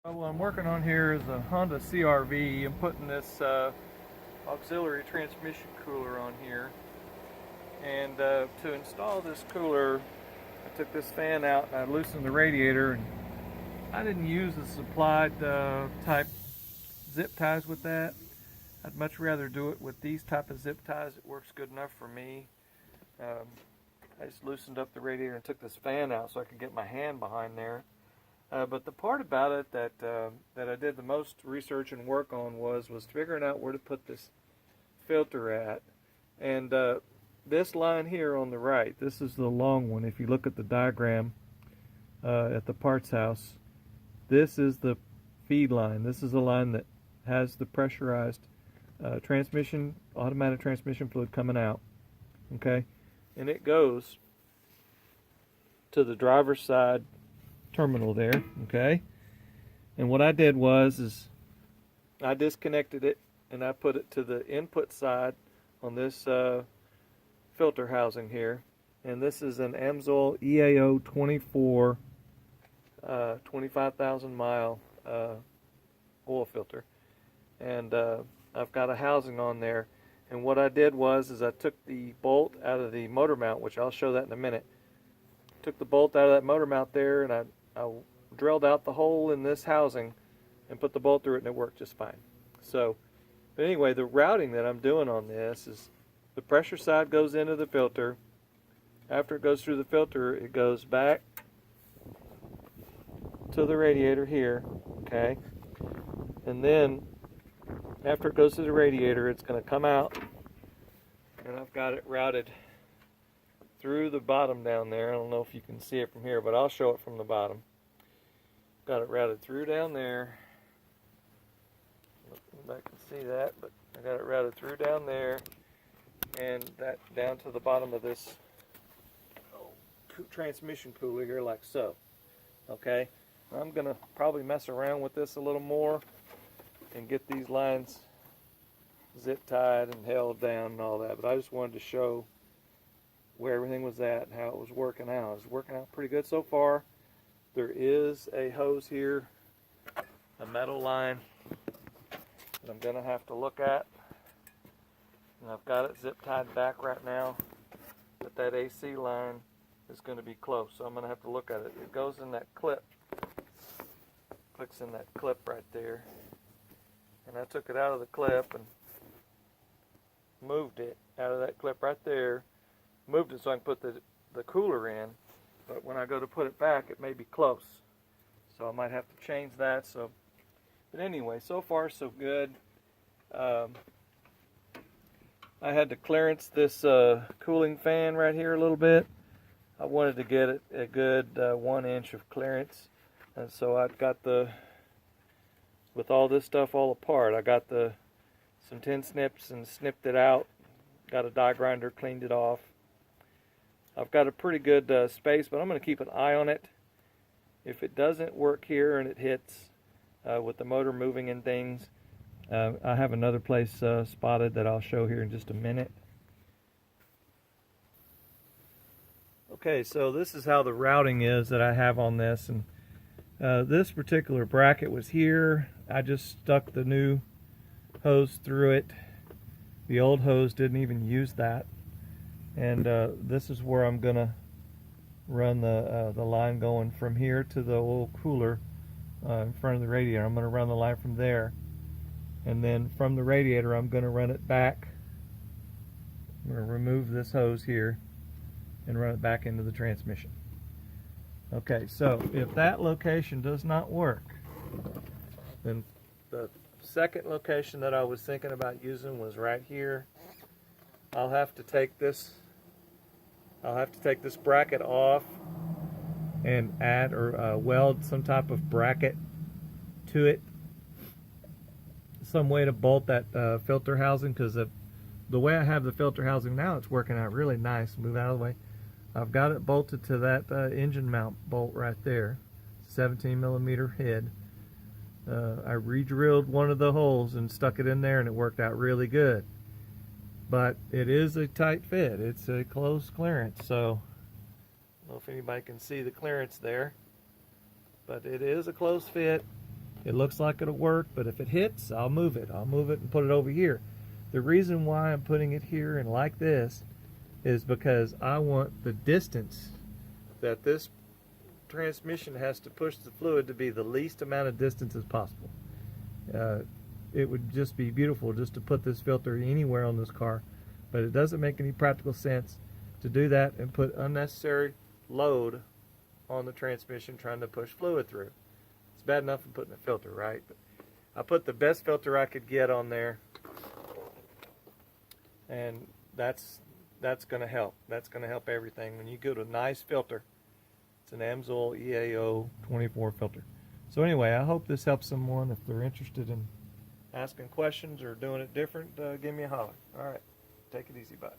What I'm working on here is a Honda CR-V. I'm putting this auxiliary transmission cooler on here. And to install this cooler, I took this fan out and I loosened the radiator. And I didn't use the supplied type zip ties with that. I'd much rather do it with these type of zip ties. It works good enough for me. I just loosened up the radiator and took this fan out so I could get my hand behind there. But the part about it that I did the most research and work on was figuring out where to put this filter at. And this line here on the right, this is the long one. If you look at the diagram at the parts house, this is the feed line. This is the line that has the pressurized transmission, automatic transmission fluid coming out. Okay, and it goes to the driver's side terminal there. Okay, and what I did was I disconnected it and I put it to the input side on this filter housing here, and this is an Amsoil EAO 24 25,000 mile oil filter, and I've got a housing on there. And what I did was I took the bolt out of the motor mount, which I'll show that in a minute. Took the bolt out of that motor mount there, and I drilled out the hole in this housing and put the bolt through it, and it worked just fine. So, but anyway, the routing that I'm doing on this is the pressure side goes into the filter. After it goes through the filter, it goes back to the radiator here, okay? And then after it goes to the radiator, it's going to come out, and I've got it routed through the bottom down there. I don't know if you can see it from here, but I'll show it from the bottom. Got it routed through down there. Nobody can see that, but I got it routed through down there, and that down to the bottom of this transmission cooler here, like so. Okay, I'm gonna probably mess around with this a little more and get these lines zip tied and held down and all that, but I just wanted to show where everything was at and how it was working out. It's working out pretty good so far. There is a hose here, a metal line that I'm gonna have to look at, and I've got it zip tied back right now, but that AC line is going to be close, so I'm going to have to look at it. It goes in that clip, clicks in that clip right there, and I took it out of the clip and moved it out of that clip right there, moved it so I can put the cooler in, but when I go to put it back, it may be close, so I might have to change that. So, but anyway, so far so good. I had to clearance this cooling fan right here a little bit. I wanted to get it a good 1 inch of clearance, and so I've got with all this stuff all apart, I got some tin snips and snipped it out, got a die grinder, cleaned it off. I've got a pretty good space, but I'm going to keep an eye on it. If it doesn't work here and it hits with the motor moving and things, I have another place spotted that I'll show here in just a minute. Okay, so this is how the routing is that I have on this, and this particular bracket was here. I just stuck the new hose through it. The old hose didn't even use that, and this is where I'm gonna run the line going from here to the oil cooler in front of the radiator. I'm gonna run the line from there, and then from the radiator I'm gonna run it back. I'm gonna remove this hose here and run it back into the transmission. Okay, so if that location does not work, then the second location that I was thinking about using was right here. I'll have to take this bracket off and add or weld some type of bracket to it, some way to bolt that filter housing, because the way I have the filter housing now, it's working out really nice. Move out of the way. I've got it bolted to that engine mount bolt right there, 17 millimeter head. I re-drilled one of the holes and stuck it in there, and it worked out really good. But it is a tight fit. It's a close clearance, so I don't know if anybody can see the clearance there, but it is a close fit. It looks like it'll work, but if it hits, I'll move it. I'll move it and put it over here. The reason why I'm putting it here and like this is because I want the distance that this transmission has to push the fluid to be the least amount of distance as possible. It would just be beautiful just to put this filter anywhere on this car, but it doesn't make any practical sense to do that and put unnecessary load on the transmission trying to push fluid through. It's bad enough for putting a filter, right? But I put the best filter I could get on there, and that's going to help. That's going to help everything. When you get a nice filter, it's an Amsoil EAO 24 filter. So anyway, I hope this helps someone. If they're interested in asking questions or doing it different, give me a holler. All right, take it easy, bud.